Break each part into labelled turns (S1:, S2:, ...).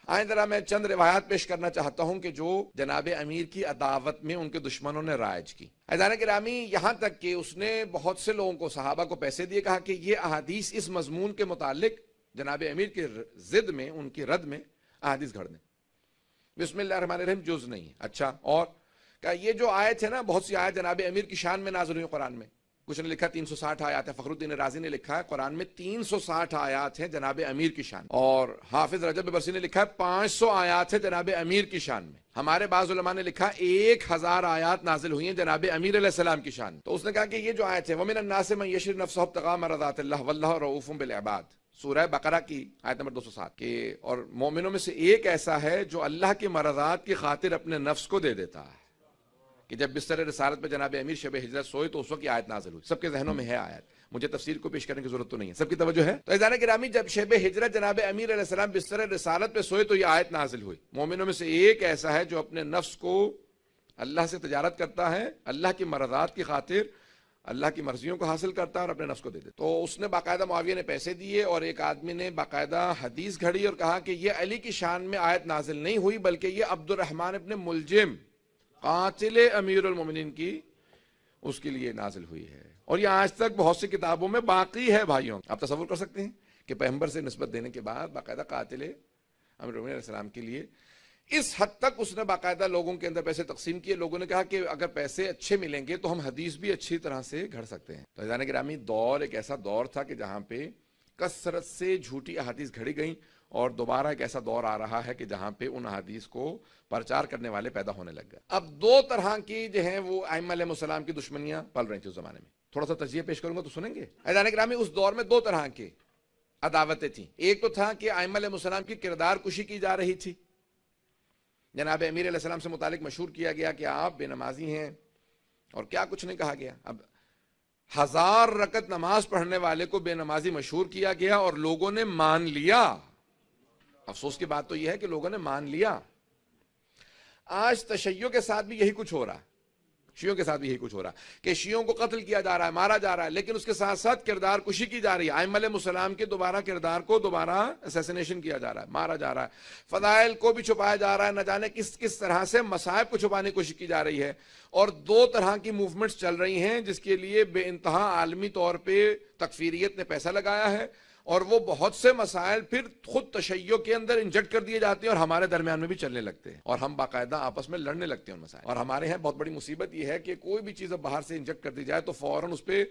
S1: آئیں ذرا میں چند روایات پیش کرنا چاہتا ہوں کہ جو جناب امیر کی عداوت میں ان کے دشمنوں نے رائج کی۔ عزیزان گرامی، یہاں تک کہ اس نے بہت سے لوگوں کو، صحابہ کو پیسے دیے، کہا کہ یہ احادیث اس مضمون کے متعلق جناب امیر کے ضد میں، ان کی رد میں احادیث گھڑ دیں۔ بسم اللہ الرحمن الرحیم جز نہیں ہے۔ اچھا، اور کہ یہ جو آیت ہے نا، بہت سی آیت جناب امیر کی شان میں نازل ہوئی قرآن میں۔ کچھ نے لکھا 360 آیات ہے، فخر الدین رازی نے لکھا ہے قرآن میں 360 آیات ہیں جناب امیر کی شان، اور حافظ رجب برسی نے لکھا ہے 500 آیات ہے جناب امیر کی شان میں۔ ہمارے بعض علماء نے لکھا 1000 آیات نازل ہوئی ہیں جناب امیر علیہ السلام کی شان۔ تو اس نے کہا کہ یہ جو آیت ہے وَمِنَ النَّاسِ مَن يَشْرِي نَفْسَهُ ابْتِغَاءَ مَرْضَاتِ اللَّهِ وَاللَّهُ رَءُوفٌ بِالْعِبَادِ، سورہ بقرہ کی آیت نمبر 207 کہ اور مومنوں میں سے ایک ایسا ہے جو اللہ کی مرضات کی خاطر اپنے نفس کو دے دیتا ہے، کہ جب بستر رسالت پہ جناب امیر شب ہجرت سوئے تو اس وقت یہ آیت نازل ہوئی۔ سب کے ذہنوں میں ہے آیت، مجھے تفسیر کو پیش کرنے کی ضرورت تو نہیں ہے، سب کی توجہ ہے۔ تو عزیزان گرامی، جب شب ہجرت جناب امیر علیہ السلام بستر رسالت پہ سوئے تو یہ آیت نازل ہوئی، مومنوں میں سے ایک ایسا ہے جو اپنے نفس کو اللہ سے تجارت کرتا ہے، اللہ کی مرضات کی خاطر اللہ کی مرضیوں کو حاصل کرتا ہے اور اپنے نفس کو دے دیتا۔ تو اس نے باقاعدہ معاویہ نے پیسے دیے، اور ایک آدمی نے باقاعدہ حدیث گھڑی اور کہا کہ یہ علی کی شان میں آیت نازل نہیں ہوئی، بلکہ یہ عبد الرحمن ابن ملجم قاتل امیر المومنین کی اس کے لیے نازل ہوئی ہے، اور یہ آج تک بہت سی کتابوں میں باقی ہے۔ بھائیوں، آپ تصور کر سکتے ہیں کہ پیغمبر سے نسبت دینے کے بعد باقاعدہ قاتل امیر المومنین علیہ السلام کے لیے اس حد تک اس نے باقاعدہ لوگوں کے اندر پیسے تقسیم کیے۔ لوگوں نے کہا کہ اگر پیسے اچھے ملیں گے تو ہم حدیث بھی اچھی طرح سے گھڑ سکتے ہیں۔ تو عزیزان گرامی، دور ایک ایسا دور تھا کہ جہاں پہ کثرت سے جھوٹی احادیث گھڑی گئیں، اور دوبارہ ایک ایسا دور آ رہا ہے کہ جہاں پہ ان احادیث کو پرچار کرنے والے پیدا ہونے لگ گئے۔ اب دو طرح کی جو ہیں وہ ائمہ علیہ السلام کی دشمنیاں پل رہی تھیں اس زمانے میں۔ تھوڑا سا تجزیہ پیش کروں گا تو سنیں گے۔ عزیزان گرامی، اس دور میں دو طرح کی عداوتیں تھیں۔ ایک تو تھا کہ ائمہ علیہ السلام کی کردار کشی کی جا رہی تھی، جناب امیر علیہ السلام سے متعلق مشہور کیا گیا کہ آپ بے نمازی ہیں، اور کیا کچھ نہیں کہا گیا۔ اب 1000 رکعت نماز پڑھنے والے کو بے نمازی مشہور کیا گیا اور لوگوں نے مان لیا۔ افسوس کی بات تو یہ ہے کہ لوگوں نے مان لیا۔ آج تشیع کے ساتھ بھی یہی کچھ ہو رہا ہے، شیعوں کے ساتھ بھی یہی کچھ ہو رہا ہے کہ شیعوں کو قتل کیا جا رہا ہے، مارا جا رہا ہے، لیکن اس کے ساتھ ساتھ کردار کشی کی جا رہی ہے۔ ائمہ علیہ السلام کے دوبارہ کردار کو دوبارہ اسیسینیشن کیا جا رہا ہے، مارا جا رہا ہے، فضائل کو بھی چھپایا جا رہا ہے، نہ جانے کس طرح سے مصائب کو چھپانے کی کوشش کی جا رہی ہے۔ اور دو طرح کی موومنٹس چل رہی ہیں جس کے لیے بے انتہا عالمی طور پہ تکفیریت نے پیسہ لگایا ہے، اور وہ بہت سے مسائل پھر خود تشیع کے اندر انجیکٹ کر دیے جاتے ہیں اور ہمارے درمیان میں بھی چلنے لگتے ہیں، اور ہم باقاعدہ آپس میں لڑنے لگتے ہیں ان مسائل۔ اور ہمارے یہاں بہت بڑی مصیبت یہ ہے کہ کوئی بھی چیز اب باہر سے انجیکٹ کر دی جائے تو فوراً اس پہ،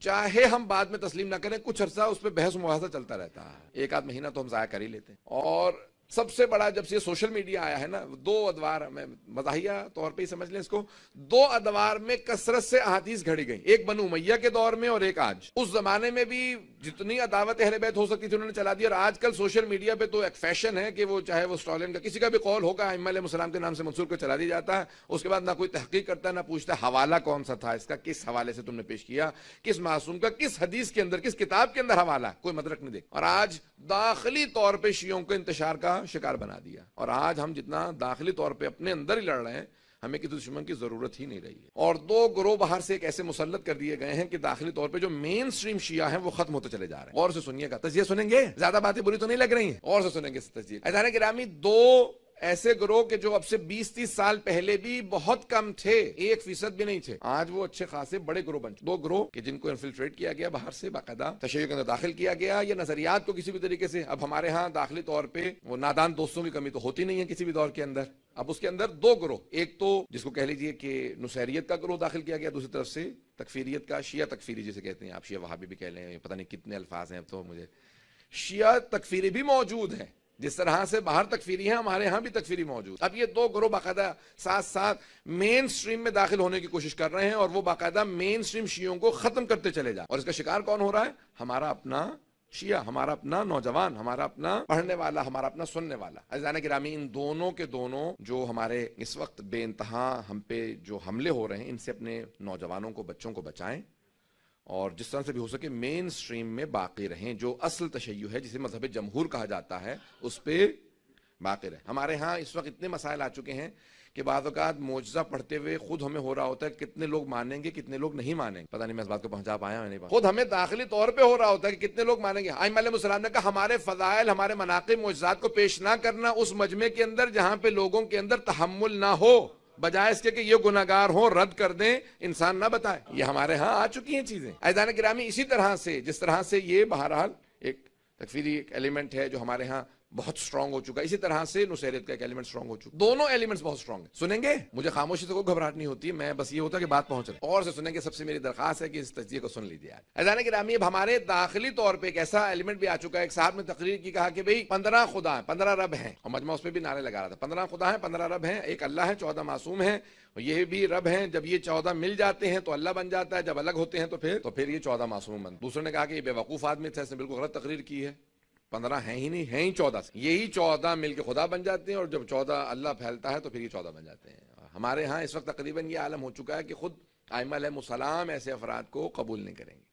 S1: چاہے ہم بعد میں تسلیم نہ کریں، کچھ عرصہ اس پہ بحث و مباحثہ چلتا رہتا ہے، ایک آدھ مہینہ تو ہم ضائع کر ہی لیتے ہیں۔ اور سب سے بڑا جب سے یہ سوشل میڈیا آیا ہے نا، دو ادوار میں مزاحیہ طور پہ ہی سمجھ لیں اس کو، دو ادوار میں کثرت سے احادیث گھڑی گئی، ایک بنو امیہ کے دور میں اور ایک آج۔ اس زمانے میں بھی جتنی عداوت اہل بیت ہو سکتی تھی انہوں نے چلا دی، اور آج کل سوشل میڈیا پہ تو ایک فیشن ہے کہ وہ چاہے وہ اسٹالین کا کسی کا بھی قول ہوگا ائمہ علیہ السلام کے نام سے منسوب کر چلا دیا جاتا ہے، اس کے بعد نہ کوئی تحقیق کرتا ہے، نہ پوچھتا حوالہ کون سا تھا اس کا، کس حوالے سے تم نے پیش کیا، کس معصوم کا کس حدیث کے اندر، کس کتاب کے اندر حوالہ، کوئی مدرک نہیں دے۔ اور آج داخلی طور پہ شیعوں کو انتشار کا شکار بنا دیا، اور آج ہم جتنا داخلی طور پہ اپنے اندر ہی لڑ رہے ہیں، ہمیں کسی دشمن کی ضرورت ہی نہیں رہی ہے۔ اور دو گروہ باہر سے ایک ایسے مسلط کر دیے گئے ہیں کہ داخلی طور پہ جو مین سٹریم شیعہ ہیں وہ ختم ہوتے چلے جا رہے ہیں۔ اور سے سنیے گا، تجزیہ سنیں گے، زیادہ باتیں بری تو نہیں لگ رہی ہیں، اور سے سنیں گے تجزیہ۔ عزیزان گرامی، دو ایسے گروہ کہ جو اب سے 20-30 سال پہلے بھی بہت کم تھے، 1% بھی نہیں تھے، آج وہ اچھے خاصے بڑے گروہ بن چکے۔ دو گروہ کہ جن کو انفلٹریٹ کیا گیا باہر سے، باقاعدہ تشیع کے اندر داخل کیا گیا، یا نظریات کو کسی بھی طریقے سے، اب ہمارے ہاں داخلی طور پہ وہ نادان دوستوں کی کمی تو ہوتی نہیں ہے کسی بھی دور کے اندر۔ اب اس کے اندر دو گروہ، ایک تو جس کو کہہ لیجئے کہ نصیریت کا گروہ داخل کیا گیا، دوسری طرف سے تکفیریت کا، شیعہ تکفیری جسے کہتے ہیں، آپ شیعہ وہابی بھی کہہ لیں، پتہ نہیں کتنے الفاظ ہیں اب تو مجھے۔ شیعہ تکفیری بھی موجود ہے، جس طرح سے باہر تکفیری ہیں ہمارے ہاں بھی تکفیری موجود۔ اب یہ دو گروہ باقاعدہ ساتھ ساتھ مین سٹریم میں داخل ہونے کی کوشش کر رہے ہیں، اور وہ باقاعدہ مین سٹریم شیعوں کو ختم کرتے چلے جا، اور اس کا شکار کون ہو رہا ہے؟ ہمارا اپنا شیعہ، ہمارا اپنا نوجوان، ہمارا اپنا پڑھنے والا، ہمارا اپنا سننے والا۔ عزیزان گرامی، ان دونوں کے دونوں جو ہمارے اس وقت بے انتہا ہم پہ جو حملے ہو رہے ہیں، ان سے اپنے نوجوانوں کو، بچوں کو بچائیں، اور جس طرح سے بھی ہو سکے مین سٹریم میں باقی رہیں، جو اصل تشیع ہے جسے مذہب جمہور کہا جاتا ہے اس پہ باقی رہیں۔ ہمارے ہاں اس وقت اتنے مسائل آ چکے ہیں کہ بعض اوقات معجزہ پڑھتے ہوئے خود ہمیں ہو رہا ہوتا ہے کتنے لوگ مانیں گے کتنے لوگ نہیں مانیں گے. پتہ نہیں میں اس بات کو پہنچا پایا میں نہیں. خود ہمیں داخلی طور پہ ہو رہا ہوتا ہے کہ کتنے لوگ مانیں گے. ائمہ علیہ السلام نے کہا ہمارے فضائل ہمارے مناقب معجزات کو پیش نہ کرنا اس مجمع کے اندر جہاں پہ لوگوں کے اندر تحمل نہ ہو، بجائے اس کے کہ یہ گناہگار ہوں رد کر دیں، انسان نہ بتائے. یہ ہمارے ہاں آ چکی ہیں چیزیں. عزیزان گرامی اسی طرح سے جس طرح سے یہ بہرحال ایک تکفیری ایک ایلیمنٹ ہے جو ہمارے ہاں بہت سٹرونگ ہو چکا ہے، اسی طرح سے نصیرت کا ایک ایلیمنٹ سٹرونگ ہو چکا. دونوں ایلیمنٹس بہت سٹرونگ ہیں. سنیں گے؟ مجھے خاموشی سے کوئی گھبراہٹ نہیں ہوتی، میں بس یہ ہوتا ہے کہ بات پہنچ رہی اور سے سنیں گے. سب سے میری درخواست ہے کہ اس تجزیے کو سن لیجیے. عزیزان گرامی اب ہمارے داخلی طور پہ ایک ایسا ایلیمنٹ بھی آ چکا ہے. ایک صاحب نے تقریر کی، کہا کہ بھئی 15 خدا ہیں، 15 رب ہیں، اور مجمع اس پہ بھی نعرے لگا رہا تھا 15 خدا ہیں، 15 رب ہیں، ایک اللہ ہے، 14 معصوم ہیں، یہ بھی رب ہیں. جب یہ 14 مل جاتے ہیں تو اللہ بن جاتا ہے، جب الگ ہوتے ہیں تو پھر یہ 14 معصوم بن. دوسرے نے کہا کہ یہ بے وقوف آدمی تھا، اس نے بالکل غلط تقریر کی ہے. 15 ہیں ہی نہیں، ہیں ہی 14 سے. یہی 14 مل کے خدا بن جاتے ہیں، اور جب 14 اللہ پھیلتا ہے تو پھر یہ 14 بن جاتے ہیں. ہمارے ہاں اس وقت تقریباً یہ عالم ہو چکا ہے کہ خود ائمہ علیہ السلام ایسے افراد کو قبول نہیں کریں گے.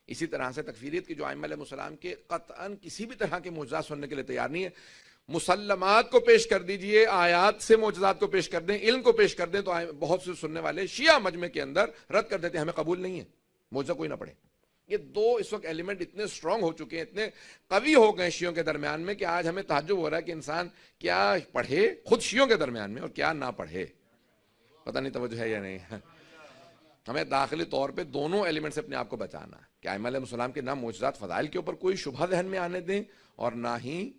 S1: اسی طرح سے تکفیریت کی جو ائمہ علیہ السلام کے قطعاً کسی بھی طرح کے معجزات سننے کے لیے تیار نہیں ہے. مسلمات کو پیش کر دیجئے، آیات سے معجزات کو پیش کر دیں، علم کو پیش کر دیں، تو بہت سے سننے والے شیعہ مجمع کے اندر رد کر دیتے ہیں، ہمیں قبول نہیں ہے، معجزہ کوئی نہ پڑھے. یہ دو اس وقت ایلیمنٹ اتنے سٹرونگ ہو چکے ہیں، اتنے قوی ہو گئے شیعوں کے درمیان میں کہ آج ہمیں تعجب ہو رہا ہے کہ انسان کیا پڑھے خود شیعوں کے درمیان میں اور کیا نہ پڑھے. پتہ نہیں توجہ ہے یا نہیں. ہمیں داخلی طور پہ دونوں ایلیمنٹ سے اپنے آپ کو بچانا ہے کہ ائمہ علیہ السلام کے نہ معجزات فضائل کے اوپر کوئی شبہ ذہن میں آنے دیں، اور نہ ہی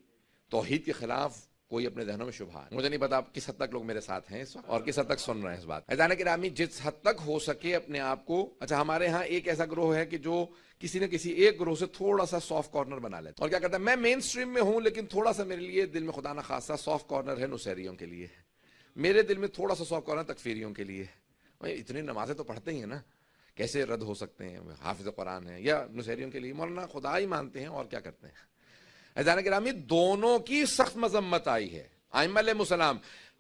S1: توحید کے خلاف کوئی اپنے ذہنوں میں شبہ ہے. مجھے نہیں پتا کس حد تک لوگ میرے ساتھ ہیں اس وقت اور کس حد تک سن رہے ہیں اس بات. عزیزان گرامی جس حد تک ہو سکے اپنے آپ کو، اچھا ہمارے ہاں ایک ایسا گروہ ہے کہ جو کسی نہ کسی ایک گروہ سے تھوڑا سا سافٹ کارنر بنا لیتا ہے، اور کیا کرتا ہے میں مین سٹریم میں ہوں لیکن تھوڑا سا میرے لیے دل میں خدا نہ خاصا سافٹ کارنر ہے نصیریوں کے لیے، میرے دل میں تھوڑا سا سافٹ کارنر تکفیریوں کے لیے. اتنی نمازیں تو پڑھتے ہی ہیں نا، کیسے رد ہو سکتے ہیں؟ حافظ قرآن ہے. یا نصیریوں کے لیے مولانا خدا ہی مانتے ہیں اور کیا کرتے ہیں. عزیزان گرامی دونوں کی سخت مذمت آئی ہے. ائمہ علیہ السلام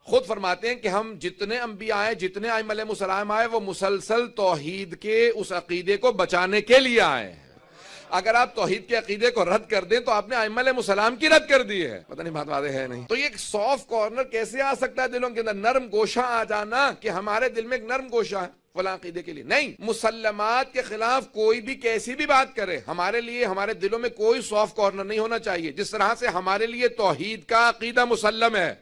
S1: خود فرماتے ہیں کہ ہم جتنے انبیاء آئے، جتنے ائمہ علیہ السلام آئے، وہ مسلسل توحید کے اس عقیدے کو بچانے کے لیے آئے ہیں. اگر آپ توحید کے عقیدے کو رد کر دیں تو آپ نے ائمہ علیہ السلام کی رد کر دی ہے. پتہ نہیں بات واضح ہے نہیں. تو یہ ایک سافٹ کارنر کیسے آ سکتا ہے دلوں کے اندر، نرم گوشہ آ جانا کہ ہمارے دل میں ایک نرم گوشہ ہے فلاں عقیدے کے لیے. نہیں، مسلمات کے خلاف کوئی بھی کیسی بھی بات کرے، ہمارے لیے ہمارے دلوں میں کوئی سافٹ کارنر نہیں ہونا چاہیے. جس طرح سے ہمارے لیے توحید کا عقیدہ مسلم ہے،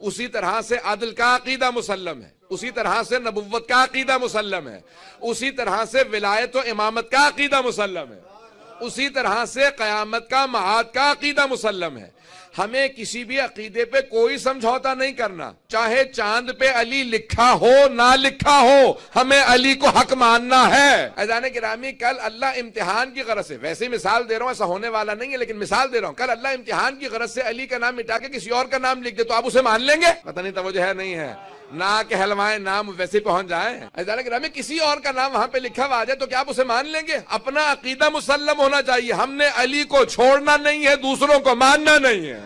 S1: اسی طرح سے عدل کا عقیدہ مسلم ہے، اسی طرح سے نبوت کا عقیدہ مسلم ہے، اسی طرح سے ولایت و امامت کا عقیدہ مسلم ہے، اسی طرح سے قیامت کا معاد کا عقیدہ مسلم ہے. ہمیں کسی بھی عقیدے پہ کوئی سمجھوتا نہیں کرنا، چاہے چاند پہ علی لکھا ہو نہ لکھا ہو، ہمیں علی کو حق ماننا ہے. عزیزان گرامی کل اللہ امتحان کی غرض سے، ویسے مثال دے رہا ہوں ایسا ہونے والا نہیں ہے لیکن مثال دے رہا ہوں، کل اللہ امتحان کی غرض سے علی کا نام مٹا کے کسی اور کا نام لکھ دے تو آپ اسے مان لیں گے؟ پتہ نہیں توجہ ہے نہیں ہے. نہ کہ حلوائیں نام ویسے پہنچ جائیں. عزیزان گرامی کسی اور کا نام وہاں پہ لکھا ہوا آ جائے تو کیا آپ اسے مان لیں گے؟ اپنا عقیدہ مسلم ہونا چاہیے. ہم نے علی کو چھوڑنا نہیں ہے، دوسروں کو ماننا نہیں ہے.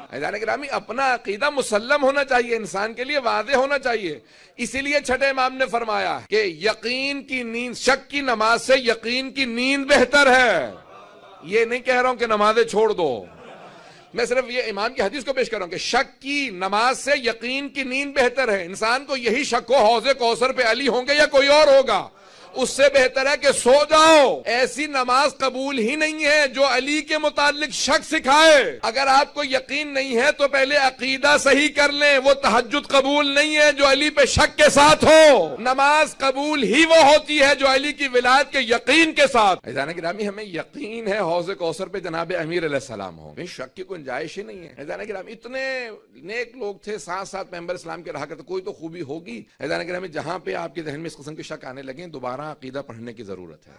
S1: عزیزان گرامی اپنا عقیدہ مسلم ہونا چاہیے، انسان کے لیے واضح ہونا چاہیے. اسی لیے چھٹے امام نے فرمایا کہ یقین کی نیند، شک کی نماز سے یقین کی نیند بہتر ہے. یہ نہیں کہہ رہا ہوں کہ نمازیں چھوڑ دو، میں صرف یہ امام کی حدیث کو پیش کر رہا ہوں کہ شک کی نماز سے یقین کی نیند بہتر ہے. انسان کو یہی شک ہو حوض کوثر پہ علی ہوں گے یا کوئی اور ہوگا، اس سے بہتر ہے کہ سو جاؤ. ایسی نماز قبول ہی نہیں ہے جو علی کے متعلق شک سکھائے. اگر آپ کو یقین نہیں ہے تو پہلے عقیدہ صحیح کر لیں. وہ تہجد قبول نہیں ہے جو علی پہ شک کے ساتھ ہو. نماز قبول ہی وہ ہوتی ہے جو علی کی ولایت کے یقین کے ساتھ. عزیزان گرامی ہمیں یقین ہے حوض کوثر پہ جناب امیر علیہ السلام ہوں گے، شک کی گنجائش ہی نہیں ہے. عزیزان گرامی اتنے نیک لوگ تھے، ساتھ ساتھ ممبر اسلام کے رہا کرتے، کوئی تو خوبی ہوگی. عزیزان گرامی جہاں پہ آپ کے ذہن میں اس قسم کے شک آنے لگیں، دوبارہ عقیدہ پڑھنے کی ضرورت ہے.